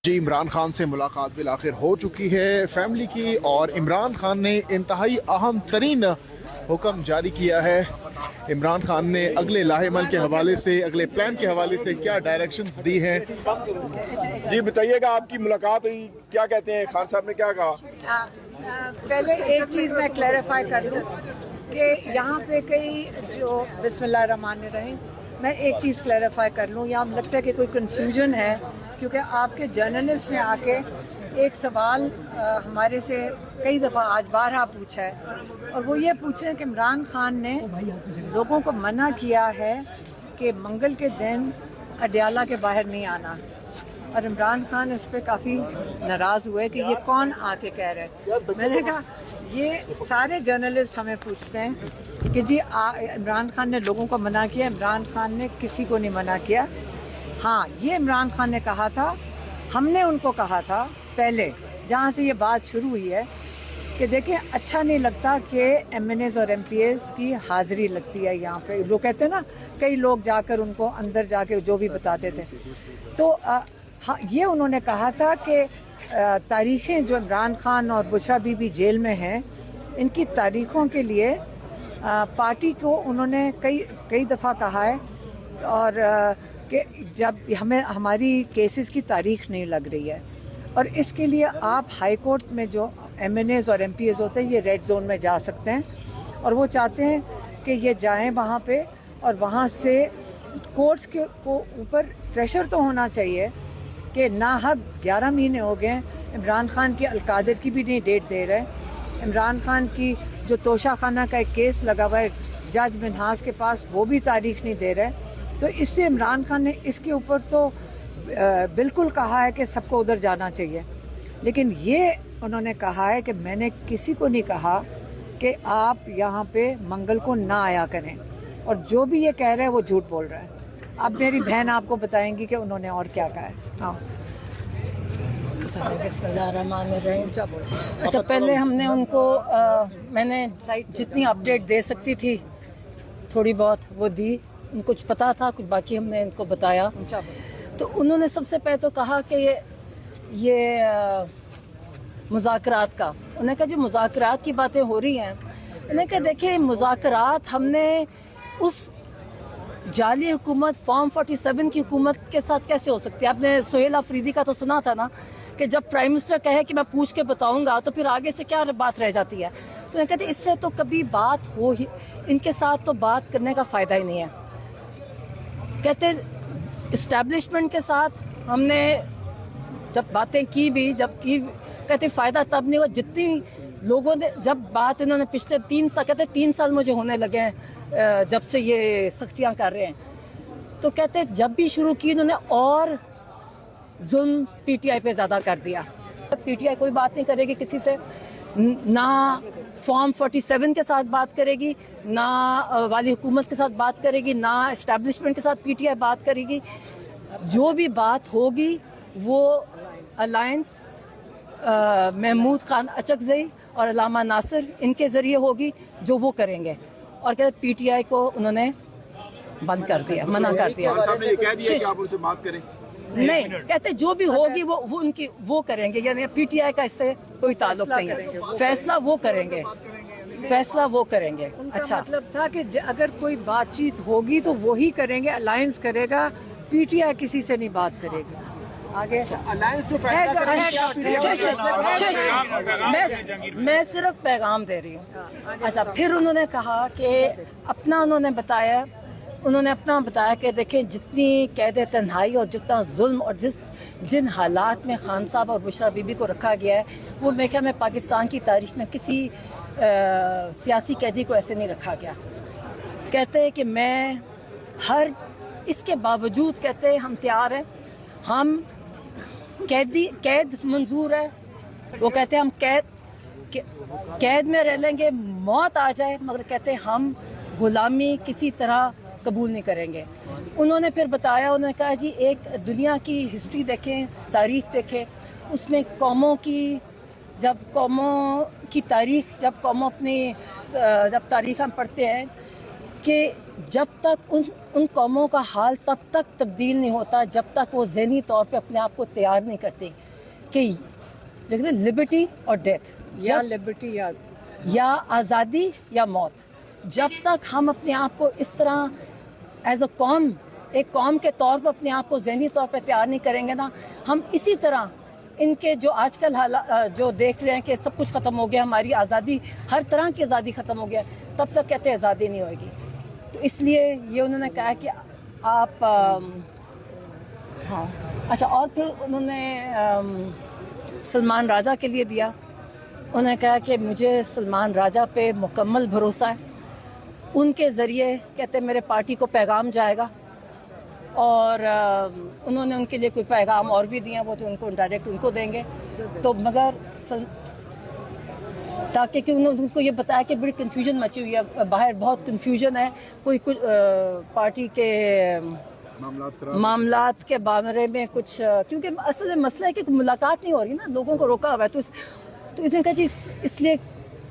جی عمران خان سے ملاقات بالآخر ہو چکی ہے فیملی کی، اور عمران خان نے انتہائی اہم ترین حکم جاری کیا ہے۔ عمران خان نے اگلے لاہ عمل کے حوالے سے، اگلے پلان کے حوالے سے کیا ڈائریکشنز دی ہیں؟ جی بتائیے گا، آپ کی ملاقات ہوئی، کیا کہتے ہیں خان صاحب نے کیا کہا؟ پہلے ایک چیز میں کلیریفائی کر دوں کہ یہاں پہ کئی جو بسم اللہ الرحمن الرحیم، میں ایک چیز کلیریفائی کر لوں، یہاں لگتا ہے کہ کوئی کنفیوژن ہے، کیونکہ آپ کے جرنلسٹ نے آ کے ایک سوال ہمارے سے کئی دفعہ آج بارہا پوچھا ہے، اور وہ یہ پوچھیں کہ عمران خان نے لوگوں کو منع کیا ہے کہ منگل کے دن اڈیالہ کے باہر نہیں آنا، اور عمران خان اس پہ کافی ناراض ہوئے کہ یہ کون آ کے کہہ رہے ہیں۔ میں نے کہا یہ سارے جرنلسٹ ہمیں پوچھتے ہیں کہ جی عمران خان نے لوگوں کو منع کیا، عمران خان نے کسی کو نہیں منع کیا۔ ہاں، یہ عمران خان نے کہا تھا، ہم نے ان کو کہا تھا پہلے جہاں سے یہ بات شروع ہوئی ہے کہ دیکھیں اچھا نہیں لگتا کہ ایم این ایز اور ایم پی ایز کی حاضری لگتی ہے یہاں پہ، لوگ کہتے ہیں نا کئی لوگ جا کر ان کو اندر جا کے جو بھی بتاتے تھے، تو یہ انہوں نے کہا تھا کہ تاریخیں جو عمران خان اور بشرا بی بی جیل میں ہیں، ان کی تاریخوں کے لیے پارٹی کو انہوں نے کئی دفعہ کہا ہے، اور کہ جب ہماری کیسز کی تاریخ نہیں لگ رہی ہے، اور اس کے لیے آپ ہائی کورٹ میں جو ایم این ایز اور ایم پی ایز ہوتے ہیں یہ ریڈ زون میں جا سکتے ہیں، اور وہ چاہتے ہیں کہ یہ جائیں وہاں پہ، اور وہاں سے کورٹس کے اوپر پریشر تو ہونا چاہیے کہ ناحق 11 مہینے ہو گئے، عمران خان کی القادر کی بھی نہیں ڈیٹ دے رہے، عمران خان کی جو توشہ خانہ کا ایک کیس لگا ہوا ہے جج منہاس کے پاس، وہ بھی تاریخ نہیں دے رہے، تو اس سے عمران خان نے اس کے اوپر تو بالکل کہا ہے کہ سب کو ادھر جانا چاہیے، لیکن یہ انہوں نے کہا ہے کہ میں نے کسی کو نہیں کہا کہ آپ یہاں پہ منگل کو نہ آیا کریں، اور جو بھی یہ کہہ رہے ہیں وہ جھوٹ بول رہا ہے۔ اب میری بہن آپ کو بتائیں گی کہ انہوں نے اور کیا کہا ہے۔ ہاں بسم اللہ الرحمن الرحیم۔ اچھا، پہلے ہم نے ان کو میں نے جتنی اپڈیٹ دے سکتی تھی تھوڑی بہت وہ دی، ان کو کچھ پتا تھا، کچھ باقی ہم نے ان کو بتایا۔ تو انہوں نے سب سے پہلے تو کہا کہ یہ مذاکرات کا، انہوں نے کہا جو مذاکرات کی باتیں ہو رہی ہیں، انہوں نے کہا دیکھیں مذاکرات ہم نے اس جعلی حکومت فارم 47 کی حکومت کے ساتھ کیسے ہو سکتی ہے؟ آپ نے سہیل آفریدی کا تو سنا تھا نا کہ جب پرائم منسٹر کہے کہ میں پوچھ کے بتاؤں گا تو پھر آگے سے کیا بات رہ جاتی ہے؟ تو انہوں نے کہتے اس سے تو کبھی بات ہو ہی، ان کے ساتھ تو بات کرنے کا فائدہ ہی نہیں ہے۔ کہتے اسٹیبلشمنٹ کے ساتھ ہم نے جب باتیں کی بھی، کہتے فائدہ تب نہیں ہوا جتنی لوگوں نے، جب بات انہوں نے پچھلے 3 سال مجھے ہونے لگے ہیں جب سے یہ سختیاں کر رہے ہیں، تو کہتے جب بھی شروع کی انہوں نے اور ظلم پی ٹی آئی پہ زیادہ کر دیا۔ پی ٹی آئی کوئی بات نہیں کرے گی کسی سے، نہ فارم 47 کے ساتھ بات کرے گی، نہ والی حکومت کے ساتھ بات کرے گی، نہ اسٹیبلشمنٹ کے ساتھ پی ٹی آئی بات کرے گی۔ جو بھی بات ہوگی وہ الائنس محمود خان اچکزئی اور علامہ ناصر ان کے ذریعے ہوگی، جو وہ کریں گے، اور کہتے پی ٹی آئی کو انہوں نے بند کر دیا، منع کر دیا۔ نہیں، کہتے جو بھی ہوگی وہ ان کی وہ کریں گے، یعنی پی ٹی آئی کا اس سے کوئی تعلق نہیں ہے، فیصلہ وہ کریں گے، فیصلہ وہ کریں گے۔ اچھا، مطلب تھا کہ اگر کوئی بات چیت ہوگی تو وہی کریں گے، الائنس کرے گا، پی ٹی آئی کسی سے نہیں بات کرے گی۔ آگے میں صرف پیغام دے رہی ہوں۔ اچھا، پھر انہوں نے کہا کہ انہوں نے اپنا بتایا کہ دیکھیں جتنی قید تنہائی اور جتنا ظلم اور جن حالات میں خان صاحب اور بشرا بی بی کو رکھا گیا ہے، وہ میں خیال میں پاکستان کی تاریخ میں کسی سیاسی قیدی کو ایسے نہیں رکھا گیا۔ کہتے ہیں کہ میں اس کے باوجود کہتے ہیں ہم تیار ہیں، ہم قید منظور ہے، وہ کہتے ہیں ہم قید میں رہ لیں گے، موت آ جائے، مگر کہتے ہیں ہم غلامی کسی طرح قبول نہیں کریں گے۔ انہوں نے پھر بتایا، انہوں نے کہا جی ایک دنیا کی ہسٹری دیکھیں، تاریخ دیکھیں، اس میں قوموں کی تاریخ جب قوموں جب تاریخ ہم پڑھتے ہیں کہ جب تک ان قوموں کا حال تب تک تبدیل نہیں ہوتا جب تک وہ ذہنی طور پہ اپنے آپ کو تیار نہیں کرتے کہ جو کہتے ہیں لبرٹی اور ڈیتھ، یا لبرٹی یا آزادی یا موت، جب تک ہم اپنے آپ کو اس طرح ایز اے قوم، ایک قوم کے طور پر اپنے آپ کو ذہنی طور پہ تیار نہیں کریں گے نا، ہم اسی طرح ان کے جو آج کل جو دیکھ رہے ہیں کہ سب کچھ ختم ہو گیا، ہماری آزادی، ہر طرح کی آزادی ختم ہو گیا، تب تک کہتے ہیں آزادی نہیں ہوئے گی۔ تو اس لیے یہ انہوں نے کہا کہ آپ ہاں اچھا، اور پھر انہوں نے سلمان راجہ کے لیے دیا، انہوں نے کہا کہ مجھے سلمان راجہ پہ مکمل بھروسہ ہے، ان کے ذریعے کہتے ہیں میرے پارٹی کو پیغام جائے گا، اور انہوں نے ان کے لیے کوئی پیغام اور بھی دیا، وہ جو ان کو ڈائریکٹ ان کو دیں گے، تو مگر تاکہ کہ انہوں نے ان کو یہ بتایا کہ بڑی کنفیوژن مچی ہوئی ہے، باہر بہت کنفیوژن ہے، کوئی کچھ پارٹی کے معاملات کے بارے میں کچھ، کیونکہ اصل میں مسئلہ ہے کہ ملاقات نہیں ہو رہی نا، لوگوں کو روکا ہوا ہے، تو اس نے کہا جی اس لیے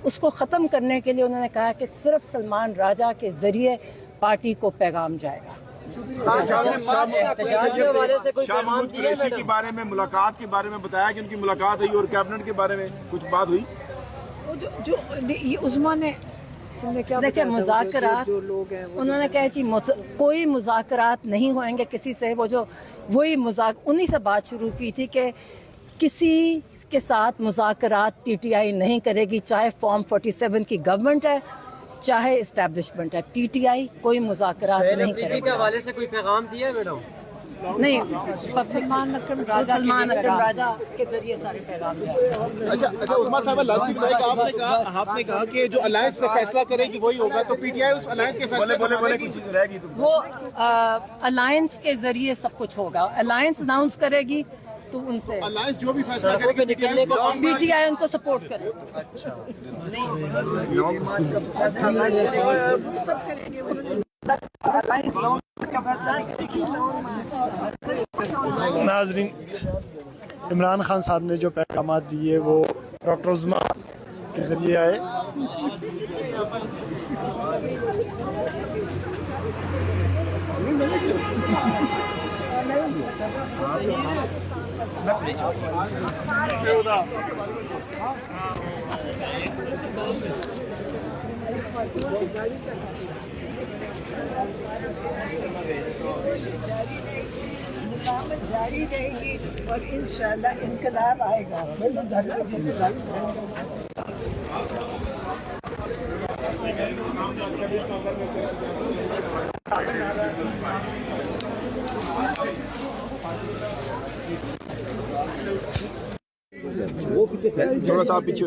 اس کو ختم کرنے کے لیے انہوں نے کہا کہ صرف سلمان راجہ کے ذریعے پارٹی کو پیغام جائے گا۔ شاہ محمود قریشی کے بارے میں، ملاقات کے بارے میں بتایا کہ ان کی ملاقات ہوئی، اور کیبنٹ کے بارے میں کچھ بات ہوئی؟ جو یہ عظمیٰ نے دیکھیں مذاکرات، لوگ ہیں انہوں نے کہا جی کوئی مذاکرات نہیں ہوئیں گے کسی سے، وہی انہی سے بات شروع کی تھی کہ کسی کے ساتھ مذاکرات پی ٹی آئی نہیں کرے گی، چاہے فارم 47 کی گورنمنٹ ہے چاہے اسٹیبلشمنٹ ہے، پی ٹی آئی کوئی مذاکرات نہیں کرے گی۔ کے حوالے سے کوئی پیغام دیا ہے میڈم؟ نہیں، سلمان اکرم راجہ کے ذریعے سارے پیغام دیا۔ اچھا عثمان صاحب، لاسٹ آپ نے کہا کہ جو الائنس سے فیصلہ کرے گی وہی ہوگا، تو P T I us alliance کے فیصلے کو مانے گی؟ وہ الائنس کے ذریعے سب کچھ ہوگا، الائنس اناؤنس کرے گی تو ان سے الائنس جو بھی فیصلہ کرے گی پی ٹی آئی ان کو سپورٹ کرے۔ ناظرین، عمران خان صاحب نے جو پیغامات دیے وہ ڈاکٹر عظمیٰ کے ذریعے آئے۔ نظامت جاری رہے گی اور انشاءاللہ انقلاب آئے گا۔ تھوڑا سا پیچھے